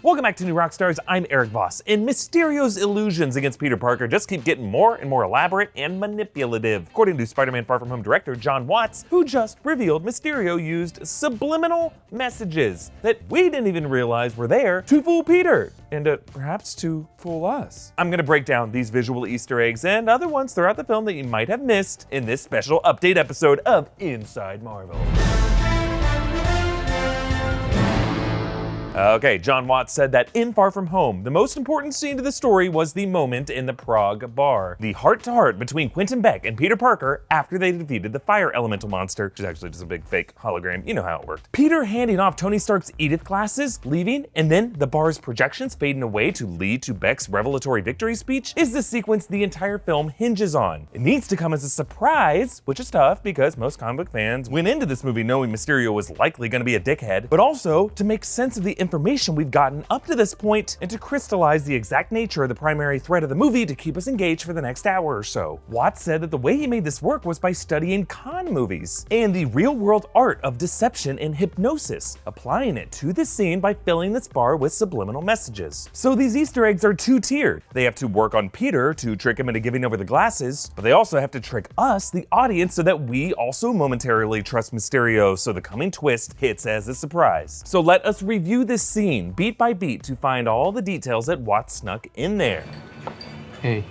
Welcome back to New Rockstars, I'm Erik Voss, and Mysterio's illusions against Peter Parker just keep getting more and more elaborate and manipulative. According to Spider-Man Far From Home director Jon Watts, who just revealed Mysterio used subliminal messages that we didn't even realize were there to fool Peter, and perhaps to fool us. I'm gonna break down these visual Easter eggs and other ones throughout the film that you might have missed in this special update episode of Inside Marvel. Okay, Jon Watts said that in Far From Home, the most important scene to the story was the moment in the Prague bar. The heart-to-heart between Quentin Beck and Peter Parker after they defeated the fire elemental monster, which is actually just a big fake hologram, you know how it worked. Peter handing off Tony Stark's EDITH glasses, leaving, and then the bar's projections fading away to lead to Beck's revelatory victory speech is the sequence the entire film hinges on. It needs to come as a surprise, which is tough because most comic book fans went into this movie knowing Mysterio was likely going to be a dickhead, but also to make sense of the information we've gotten up to this point and to crystallize the exact nature of the primary thread of the movie to keep us engaged for the next hour or so. Watts said that the way he made this work was by studying con movies and the real-world art of deception and hypnosis, applying it to this scene by filling this bar with subliminal messages. So these Easter eggs are two-tiered. They have to work on Peter to trick him into giving over the glasses, but they also have to trick us, the audience, so that we also momentarily trust Mysterio, so the coming twist hits as a surprise. So let us review this scene beat by beat to find all the details that Watts snuck in there. Hey.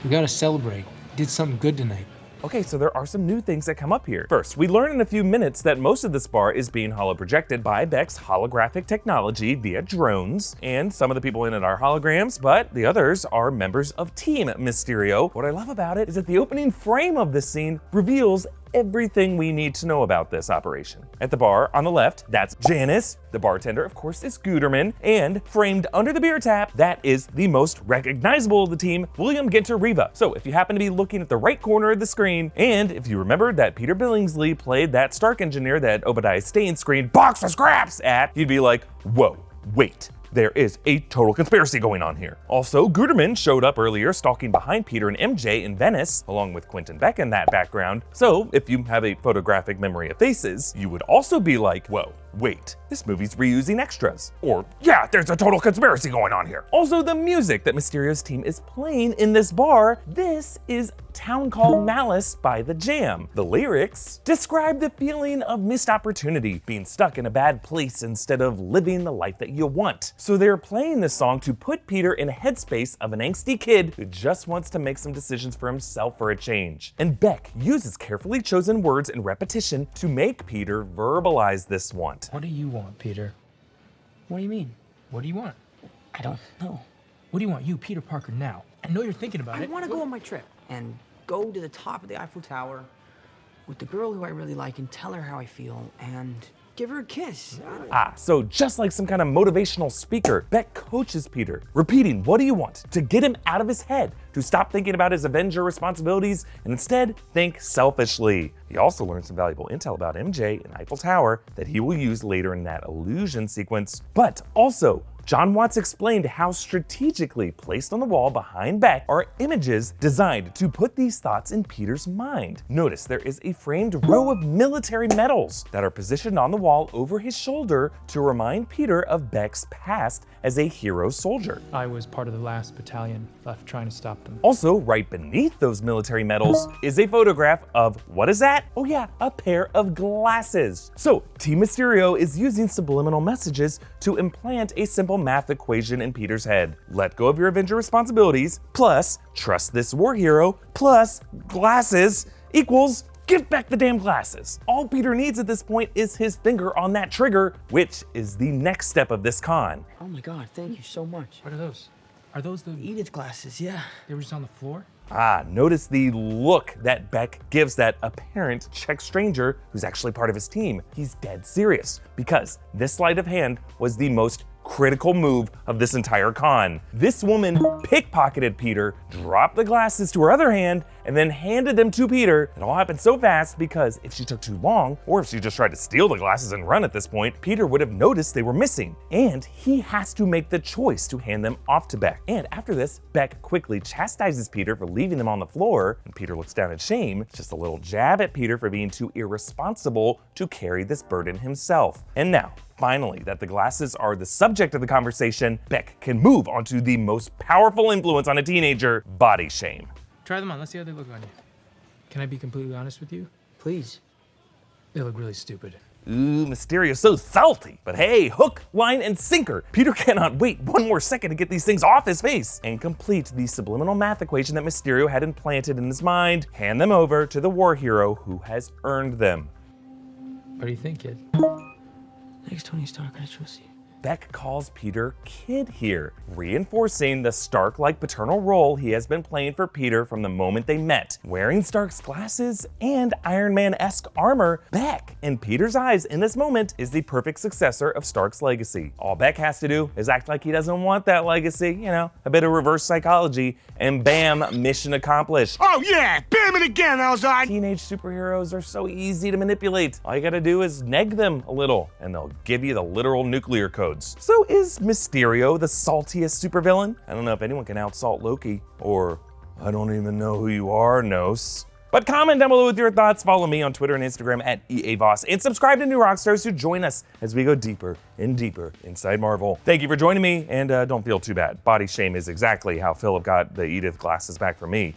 We gotta celebrate. Did something good tonight. Okay, so there are some new things that come up here. First, we learn in a few minutes that most of this bar is being holo-projected by Beck's holographic technology via drones, and some of the people in it are holograms, but the others are members of Team Mysterio. What I love about it is that the opening frame of this scene reveals everything we need to know about this operation. At the bar on the left, that's Janice. The bartender, of course, is Guterman, and framed under the beer tap, that is the most recognizable of the team, William Ginter Riva. So if you happen to be looking at the right corner of the screen, and if you remember that Peter Billingsley played that Stark engineer that Obadiah Stane screamed "Box of Scraps" at, you'd be like, whoa, wait. There is a total conspiracy going on here. Also, Guterman showed up earlier stalking behind Peter and MJ in Venice, along with Quentin Beck in that background. So if you have a photographic memory of faces, you would also be like, whoa, wait, this movie's reusing extras. Or, yeah, there's a total conspiracy going on here. Also, the music that Mysterio's team is playing in this bar, this is Town Called Malice by The Jam. The lyrics describe the feeling of missed opportunity, being stuck in a bad place instead of living the life that you want. So they're playing this song to put Peter in a headspace of an angsty kid who just wants to make some decisions for himself for a change. And Beck uses carefully chosen words and repetition to make Peter verbalize this want. What do you want, Peter? What do you mean? What do you want? I don't know. What do you want, you, Peter Parker, now? I know you're thinking about it. I want to go on my trip and go to the top of the Eiffel Tower with the girl who I really like and tell her how I feel and give her a kiss. So just like some kind of motivational speaker, Beck coaches Peter, repeating what do you want to get him out of his head, to stop thinking about his Avenger responsibilities and instead think selfishly. He also learned some valuable intel about MJ and Eiffel Tower that he will use later in that illusion sequence. But also, Jon Watts explained how strategically placed on the wall behind Beck are images designed to put these thoughts in Peter's mind. Notice there is a framed row of military medals that are positioned on the wall over his shoulder to remind Peter of Beck's past as a hero soldier. I was part of the last battalion left trying to stop them. Also, right beneath those military medals is a photograph of, what is that? Oh yeah, a pair of glasses. So, Team Mysterio is using subliminal messages to implant a simple math equation in Peter's head. Let go of your Avenger responsibilities, plus trust this war hero, plus glasses equals give back the damn glasses. All Peter needs at this point is his finger on that trigger, which is the next step of this con. Oh my God, thank you so much. What are those? Are those the EDITH glasses, yeah. They were just on the floor? Notice the look that Beck gives that apparent Czech stranger who's actually part of his team. He's dead serious because this sleight of hand was the most critical move of this entire con. This woman pickpocketed Peter, dropped the glasses to her other hand, and then handed them to Peter. It all happened so fast because if she took too long, or if she just tried to steal the glasses and run at this point, Peter would have noticed they were missing. And he has to make the choice to hand them off to Beck. And after this, Beck quickly chastises Peter for leaving them on the floor, and Peter looks down in shame, just a little jab at Peter for being too irresponsible to carry this burden himself. And now, finally that the glasses are the subject of the conversation, Beck can move onto the most powerful influence on a teenager, body shame. Try them on, let's see how they look on you. Can I be completely honest with you? Please. They look really stupid. Ooh, Mysterio's so salty. But hey, hook, line, and sinker. Peter cannot wait one more second to get these things off his face and complete the subliminal math equation that Mysterio had implanted in his mind. Hand them over to the war hero who has earned them. What do you think, kid? Thanks, Tony Stark. I trust you. Beck calls Peter kid here, reinforcing the Stark-like paternal role he has been playing for Peter from the moment they met. Wearing Stark's glasses and Iron Man-esque armor, Beck, in Peter's eyes in this moment, is the perfect successor of Stark's legacy. All Beck has to do is act like he doesn't want that legacy, you know, a bit of reverse psychology, and bam, mission accomplished. Oh yeah, bam it again, Elzad! Teenage superheroes are so easy to manipulate. All you gotta do is neg them a little, and they'll give you the literal nuclear codes. So is Mysterio the saltiest supervillain? I don't know if anyone can outsalt Loki, or I don't even know who you are, Nos. But comment down below with your thoughts, follow me on Twitter and Instagram at Erik Voss, and subscribe to New Rockstars to join us as we go deeper and deeper inside Marvel. Thank you for joining me, and don't feel too bad. Body shame is exactly how Philip got the EDITH glasses back from me.